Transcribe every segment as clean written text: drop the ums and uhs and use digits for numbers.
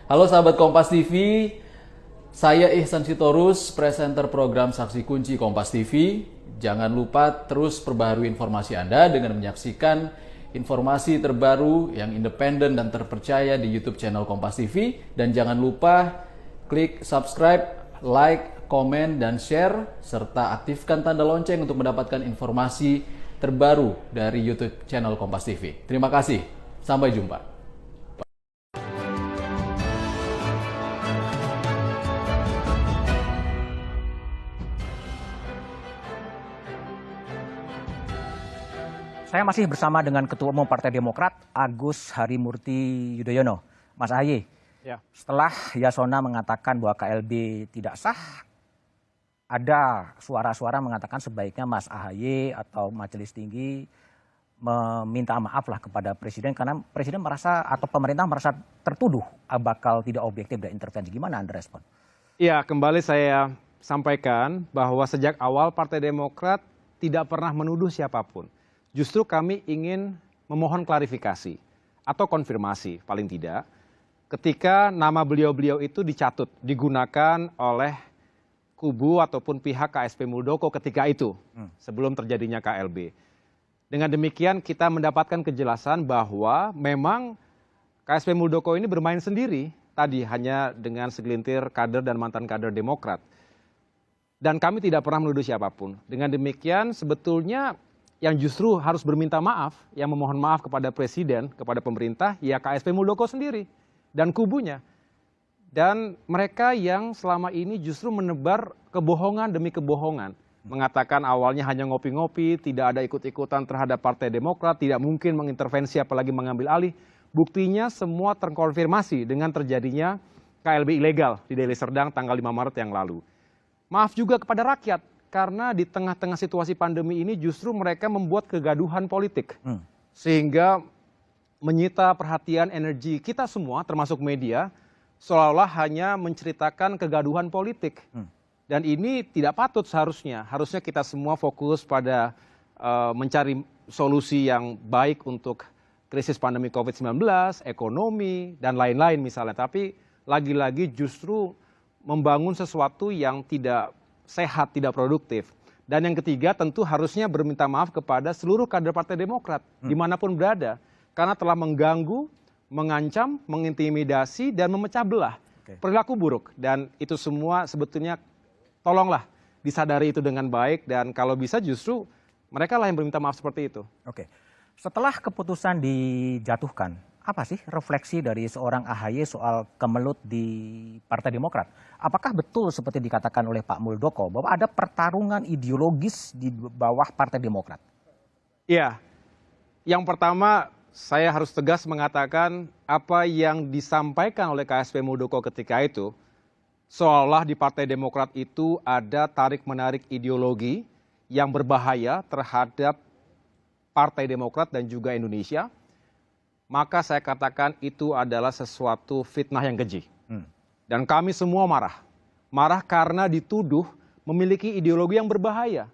Halo sahabat Kompas TV, saya Ihsan Sitorus, presenter program Saksi Kunci Kompas TV. Jangan lupa terus perbaharui informasi Anda dengan menyaksikan informasi terbaru yang independen dan terpercaya di YouTube channel Kompas TV. Dan jangan lupa klik subscribe, like, komen, dan share, serta aktifkan tanda lonceng untuk mendapatkan informasi terbaru dari YouTube channel Kompas TV. Terima kasih, sampai jumpa. Saya masih bersama dengan Ketua Umum Partai Demokrat, Agus Harimurti Yudhoyono. Mas Ahaye, setelah Yasona mengatakan bahwa KLB tidak sah, ada suara-suara mengatakan sebaiknya Mas Ahaye atau Majelis Tinggi meminta maaf lah kepada Presiden, karena Presiden merasa atau pemerintah merasa tertuduh bakal tidak objektif dan intervensi. Gimana Anda respon? Ya, kembali saya sampaikan bahwa sejak awal Partai Demokrat tidak pernah menuduh siapapun. Justru kami ingin memohon klarifikasi atau konfirmasi paling tidak ketika nama beliau-beliau itu dicatut, digunakan oleh kubu ataupun pihak KSP Muldoko ketika itu sebelum terjadinya KLB. Dengan demikian kita mendapatkan kejelasan bahwa memang KSP Muldoko ini bermain sendiri tadi hanya dengan segelintir kader dan mantan kader Demokrat. Dan kami tidak pernah menuduh siapapun. Dengan demikian sebetulnya yang justru harus berminta maaf, yang memohon maaf kepada Presiden, kepada pemerintah, ya KSP Muldoko sendiri dan kubunya. Dan mereka yang selama ini justru menebar kebohongan demi kebohongan. Mengatakan awalnya hanya ngopi-ngopi, tidak ada ikut-ikutan terhadap Partai Demokrat, tidak mungkin mengintervensi apalagi mengambil alih. Buktinya semua terkonfirmasi dengan terjadinya KLB ilegal di Deli Serdang tanggal 5 Maret yang lalu. Maaf juga kepada rakyat. Karena di tengah-tengah situasi pandemi ini justru mereka membuat kegaduhan politik. Sehingga menyita perhatian energi kita semua termasuk media seolah-olah hanya menceritakan kegaduhan politik. Dan ini tidak patut seharusnya. Harusnya kita semua fokus pada mencari solusi yang baik untuk krisis pandemi COVID-19, ekonomi, dan lain-lain misalnya. Tapi lagi-lagi justru membangun sesuatu yang tidak sehat, tidak produktif. Dan yang ketiga tentu harusnya berminta maaf kepada seluruh kader Partai Demokrat dimanapun berada. Karena telah mengganggu, mengancam, mengintimidasi, dan memecah belah perilaku buruk. Dan itu semua sebetulnya tolonglah disadari itu dengan baik. Dan kalau bisa justru mereka lah yang berminta maaf seperti itu. Oke. Setelah keputusan dijatuhkan, apa sih refleksi dari seorang Ahaye soal kemelut di Partai Demokrat? Apakah betul seperti dikatakan oleh Pak Muldoko bahwa ada pertarungan ideologis di bawah Partai Demokrat? Iya, yang pertama saya harus tegas mengatakan apa yang disampaikan oleh KSP Muldoko ketika itu seolah di Partai Demokrat itu ada tarik-menarik ideologi yang berbahaya terhadap Partai Demokrat dan juga Indonesia. Maka saya katakan itu adalah sesuatu fitnah yang keji. Dan kami semua marah. Marah karena dituduh memiliki ideologi yang berbahaya.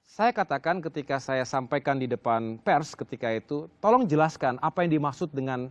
Saya katakan ketika saya sampaikan di depan pers ketika itu, tolong jelaskan apa yang dimaksud dengan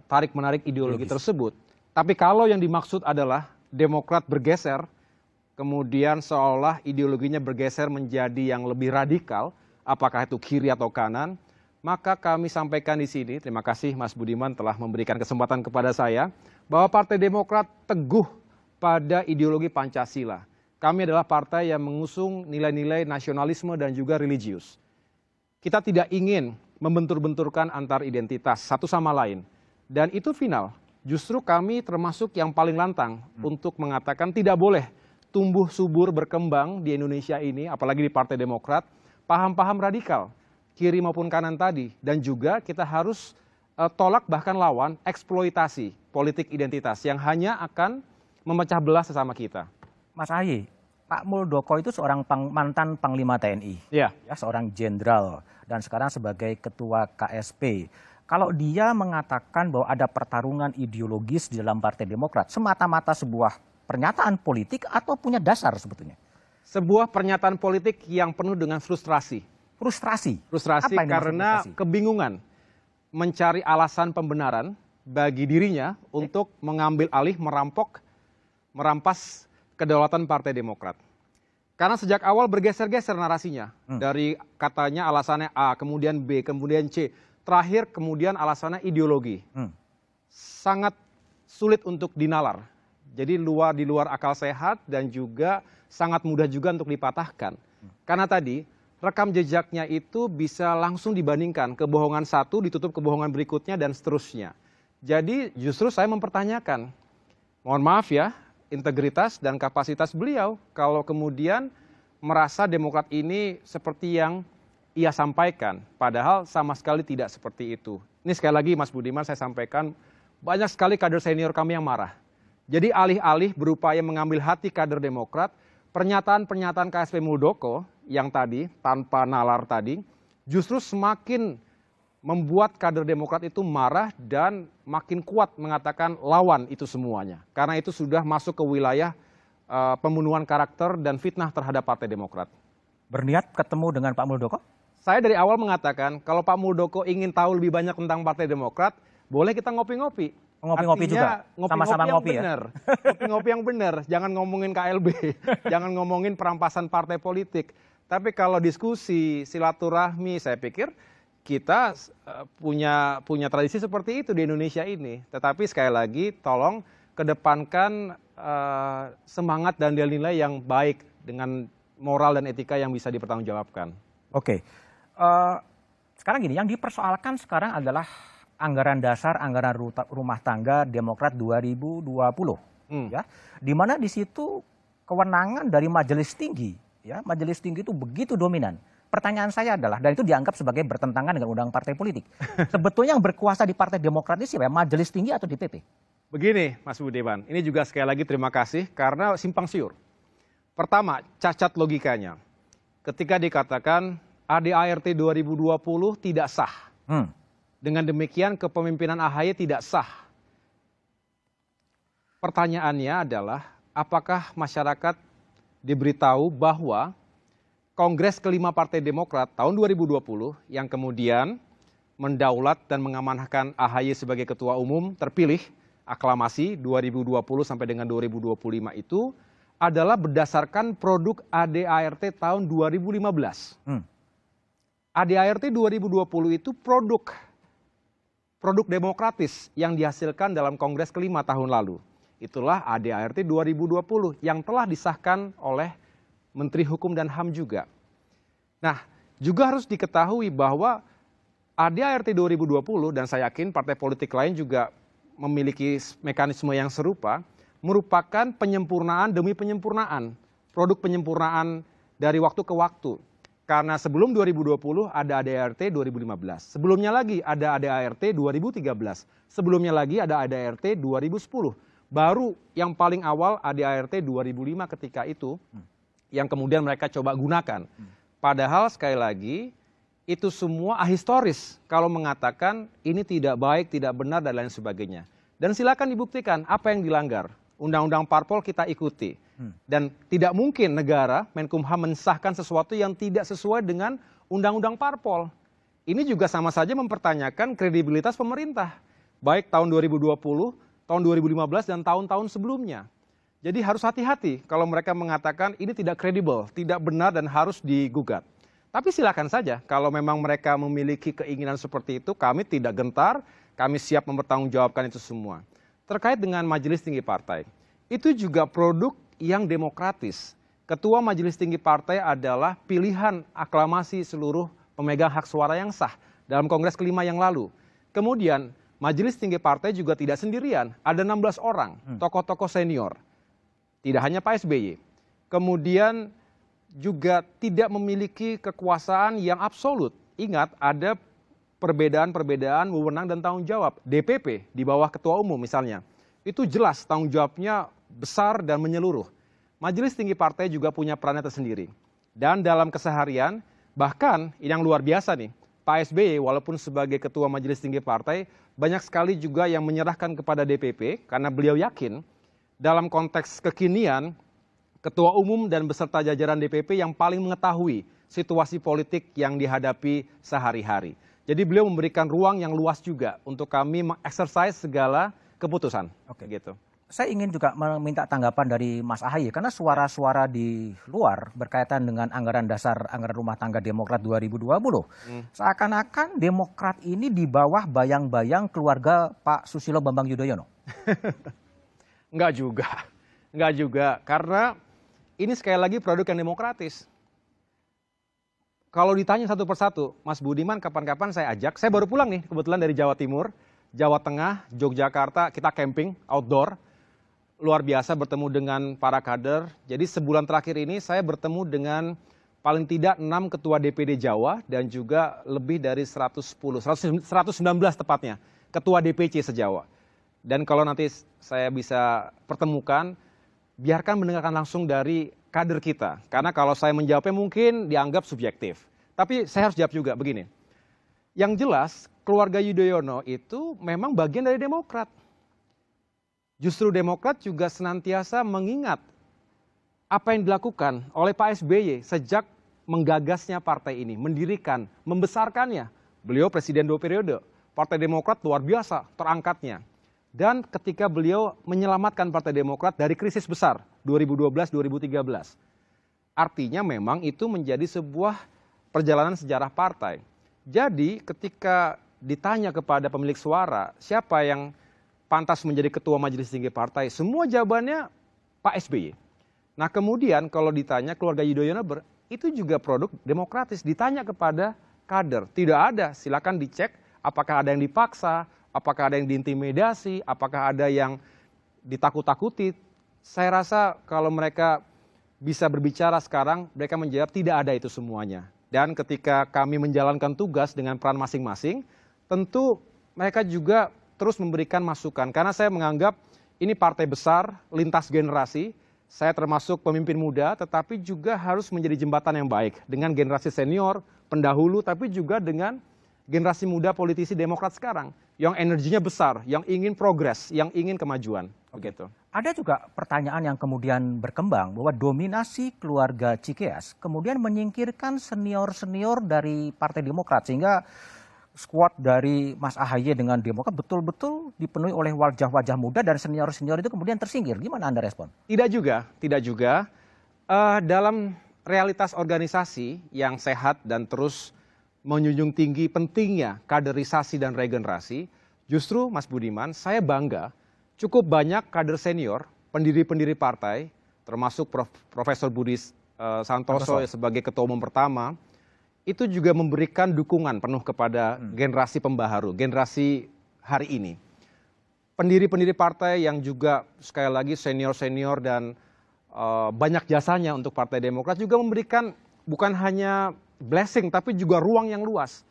tarik-menarik ideologi tersebut. Tapi kalau yang dimaksud adalah Demokrat bergeser, kemudian seolah ideologinya bergeser menjadi yang lebih radikal, apakah itu kiri atau kanan, maka kami sampaikan di sini, terima kasih Mas Budiman telah memberikan kesempatan kepada saya, bahwa Partai Demokrat teguh pada ideologi Pancasila. Kami adalah partai yang mengusung nilai-nilai nasionalisme dan juga religius. Kita tidak ingin membentur-benturkan antar identitas satu sama lain. Dan itu final. Justru kami termasuk yang paling lantang untuk mengatakan tidak boleh tumbuh subur berkembang di Indonesia ini, apalagi di Partai Demokrat, paham-paham radikal, kiri maupun kanan tadi. Dan juga kita harus tolak bahkan lawan eksploitasi politik identitas yang hanya akan memecah belah sesama kita. Mas Ahaye, Pak Muldoko itu seorang mantan Panglima TNI, ya, seorang jenderal, dan sekarang sebagai Ketua KSP. Kalau dia mengatakan bahwa ada pertarungan ideologis di dalam Partai Demokrat, semata-mata sebuah pernyataan politik atau punya dasar sebetulnya? Sebuah pernyataan politik yang penuh dengan frustrasi. Frustrasi? Frustrasi karena kebingungan mencari alasan pembenaran bagi dirinya untuk mengambil alih, merampas kedaulatan Partai Demokrat. Karena sejak awal bergeser-geser narasinya. Dari katanya alasannya A, kemudian B, kemudian C. Terakhir kemudian alasannya ideologi. Sangat sulit untuk dinalar. Jadi di luar akal sehat dan juga sangat mudah juga untuk dipatahkan. Karena tadi rekam jejaknya itu bisa langsung dibandingkan. Kebohongan satu ditutup kebohongan berikutnya dan seterusnya. Jadi justru saya mempertanyakan, mohon maaf ya, integritas dan kapasitas beliau kalau kemudian merasa Demokrat ini seperti yang ia sampaikan, padahal sama sekali tidak seperti itu. Ini sekali lagi Mas Budiman saya sampaikan, banyak sekali kader senior kami yang marah. Jadi alih-alih berupaya mengambil hati kader Demokrat, pernyataan-pernyataan KSP Muldoko yang tadi tanpa nalar tadi justru semakin membuat kader Demokrat itu marah dan makin kuat mengatakan lawan itu semuanya. Karena itu sudah masuk ke wilayah pembunuhan karakter dan fitnah terhadap Partai Demokrat. Berniat ketemu dengan Pak Muldoko? Saya dari awal mengatakan kalau Pak Muldoko ingin tahu lebih banyak tentang Partai Demokrat, boleh kita ngopi-ngopi. Ngopi-ngopi juga? Sama-sama ngopi ya? Ngopi-ngopi yang benar, jangan ngomongin KLB, jangan ngomongin perampasan partai politik. Tapi kalau diskusi, silaturahmi, saya pikir kita punya tradisi seperti itu di Indonesia ini. Tetapi sekali lagi tolong kedepankan semangat dan nilai-nilai yang baik dengan moral dan etika yang bisa dipertanggungjawabkan. Oke. Sekarang gini, yang dipersoalkan sekarang adalah anggaran dasar, anggaran rumah tangga Demokrat 2020. Ya, di mana di situ kewenangan dari Majelis Tinggi, ya, Majelis Tinggi itu begitu dominan. Pertanyaan saya adalah, dan itu dianggap sebagai bertentangan dengan undang partai politik. Sebetulnya yang berkuasa di Partai Demokrat ini siapa? Majelis Tinggi atau DPP? Begini Mas Budiman, ini juga sekali lagi terima kasih karena simpang siur. Pertama, cacat logikanya. Ketika dikatakan ADART 2020 tidak sah. Dengan demikian kepemimpinan AHY tidak sah. Pertanyaannya adalah, apakah masyarakat diberitahu bahwa Kongres kelima Partai Demokrat tahun 2020 yang kemudian mendaulat dan mengamanahkan AHY sebagai ketua umum terpilih aklamasi 2020 sampai dengan 2025 itu adalah berdasarkan produk ADART tahun 2015. ADART 2020 itu produk demokratis yang dihasilkan dalam Kongres kelima tahun lalu. Itulah ADART 2020 yang telah disahkan oleh Menteri Hukum dan HAM juga. Nah, juga harus diketahui bahwa ADART 2020 dan saya yakin partai politik lain juga memiliki mekanisme yang serupa, merupakan penyempurnaan demi penyempurnaan, produk penyempurnaan dari waktu ke waktu. Karena sebelum 2020 ada ADART 2015, sebelumnya lagi ada ADART 2013, sebelumnya lagi ada ADART 2010. Baru yang paling awal ADART 2005 ketika itu, yang kemudian mereka coba gunakan. Padahal sekali lagi itu semua ahistoris kalau mengatakan ini tidak baik, tidak benar dan lain sebagainya. Dan silakan dibuktikan apa yang dilanggar. Undang-undang parpol kita ikuti. Dan tidak mungkin negara Menkumham mensahkan sesuatu yang tidak sesuai dengan undang-undang parpol. Ini juga sama saja mempertanyakan kredibilitas pemerintah. Baik tahun 2020, tahun 2015 dan tahun-tahun sebelumnya. Jadi harus hati-hati kalau mereka mengatakan ini tidak kredibel, tidak benar dan harus digugat. Tapi silakan saja kalau memang mereka memiliki keinginan seperti itu, kami tidak gentar, kami siap mempertanggungjawabkan itu semua. Terkait dengan Majelis Tinggi Partai, itu juga produk yang demokratis. Ketua Majelis Tinggi Partai adalah pilihan aklamasi seluruh pemegang hak suara yang sah dalam Kongres kelima yang lalu. Kemudian Majelis Tinggi Partai juga tidak sendirian, ada 16 orang tokoh-tokoh senior. Tidak hanya Pak SBY, kemudian juga tidak memiliki kekuasaan yang absolut. Ingat, ada perbedaan-perbedaan wewenang dan tanggung jawab. DPP di bawah ketua umum misalnya, itu jelas tanggung jawabnya besar dan menyeluruh. Majelis Tinggi Partai juga punya perannya tersendiri. Dan dalam keseharian, bahkan yang luar biasa nih, Pak SBY walaupun sebagai ketua Majelis Tinggi Partai, banyak sekali juga yang menyerahkan kepada DPP karena beliau yakin dalam konteks kekinian, ketua umum dan beserta jajaran DPP yang paling mengetahui situasi politik yang dihadapi sehari-hari. Jadi beliau memberikan ruang yang luas juga untuk kami mengeksersis segala keputusan. Oke. Gitu. Saya ingin juga meminta tanggapan dari Mas Ahaye karena suara-suara di luar berkaitan dengan anggaran dasar anggaran rumah tangga Demokrat 2020. Seakan-akan Demokrat ini di bawah bayang-bayang keluarga Pak Susilo Bambang Yudhoyono. Enggak juga. Karena ini sekali lagi produk yang demokratis. Kalau ditanya satu persatu, Mas Budiman kapan-kapan saya ajak, saya baru pulang nih kebetulan dari Jawa Timur, Jawa Tengah, Yogyakarta, kita camping, outdoor. Luar biasa bertemu dengan para kader. Jadi sebulan terakhir ini saya bertemu dengan paling tidak 6 ketua DPD Jawa dan juga lebih dari 119 tepatnya, ketua DPC se-Jawa. Dan kalau nanti saya bisa pertemukan, biarkan mendengarkan langsung dari kader kita. Karena kalau saya menjawabnya mungkin dianggap subjektif. Tapi saya harus jawab juga begini. Yang jelas keluarga Yudhoyono itu memang bagian dari Demokrat. Justru Demokrat juga senantiasa mengingat apa yang dilakukan oleh Pak SBY sejak menggagasnya partai ini, mendirikan, membesarkannya. Beliau presiden 2 periode, Partai Demokrat luar biasa terangkatnya. Dan ketika beliau menyelamatkan Partai Demokrat dari krisis besar 2012-2013. Artinya memang itu menjadi sebuah perjalanan sejarah partai. Jadi ketika ditanya kepada pemilik suara, siapa yang pantas menjadi ketua majelis tinggi partai, semua jawabannya Pak SBY. Nah kemudian kalau ditanya keluarga Yudhoyono itu juga produk demokratis, ditanya kepada kader. Tidak ada, silakan dicek apakah ada yang dipaksa, apakah ada yang diintimidasi, apakah ada yang ditakut-takuti. Saya rasa kalau mereka bisa berbicara sekarang, mereka menjawab tidak ada itu semuanya. Dan ketika kami menjalankan tugas dengan peran masing-masing, tentu mereka juga terus memberikan masukan. Karena saya menganggap ini partai besar, lintas generasi. Saya termasuk pemimpin muda, tetapi juga harus menjadi jembatan yang baik. Dengan generasi senior, pendahulu, tapi juga dengan generasi muda politisi Demokrat sekarang. Yang energinya besar, yang ingin progres, yang ingin kemajuan. Begitu. Ada juga pertanyaan yang kemudian berkembang bahwa dominasi keluarga Cikeas kemudian menyingkirkan senior-senior dari Partai Demokrat. Sehingga squad dari Mas Ahaye dengan Demokrat betul-betul dipenuhi oleh wajah-wajah muda dan senior-senior itu kemudian tersingkir. Gimana Anda respon? Tidak juga. Dalam realitas organisasi yang sehat dan terus menjunjung tinggi pentingnya kaderisasi dan regenerasi, justru Mas Budiman, saya bangga cukup banyak kader senior, pendiri-pendiri partai, termasuk Profesor Budi Santoso sebagai ketua umum pertama, itu juga memberikan dukungan penuh kepada generasi pembaharu, generasi hari ini. Pendiri-pendiri partai yang juga sekali lagi senior-senior dan banyak jasanya untuk Partai Demokrat juga memberikan bukan hanya blessing tapi juga ruang yang luas.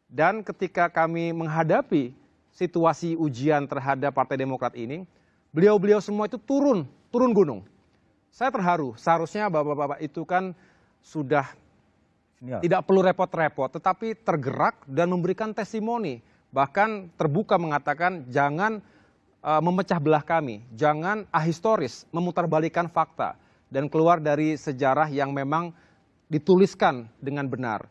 Dan ketika kami menghadapi situasi ujian terhadap Partai Demokrat ini, beliau-beliau semua itu turun gunung. Saya terharu, seharusnya bapak-bapak itu kan sudah tidak perlu repot-repot, tetapi tergerak dan memberikan testimoni. Bahkan terbuka mengatakan jangan memecah belah kami, jangan ahistoris, memutarbalikkan fakta. Dan keluar dari sejarah yang memang dituliskan dengan benar.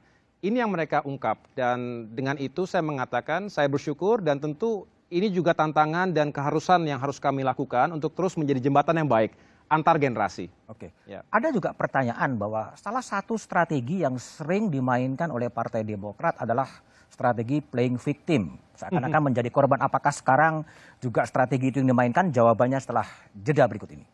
Ini yang mereka ungkap. Dan dengan itu saya mengatakan, saya bersyukur dan tentu ini juga tantangan dan keharusan yang harus kami lakukan untuk terus menjadi jembatan yang baik antar generasi. Oke. Ya. Ada juga pertanyaan bahwa salah satu strategi yang sering dimainkan oleh Partai Demokrat adalah strategi playing victim. Seakan-akan menjadi korban. Apakah sekarang juga strategi itu yang dimainkan? Jawabannya setelah jeda berikut ini.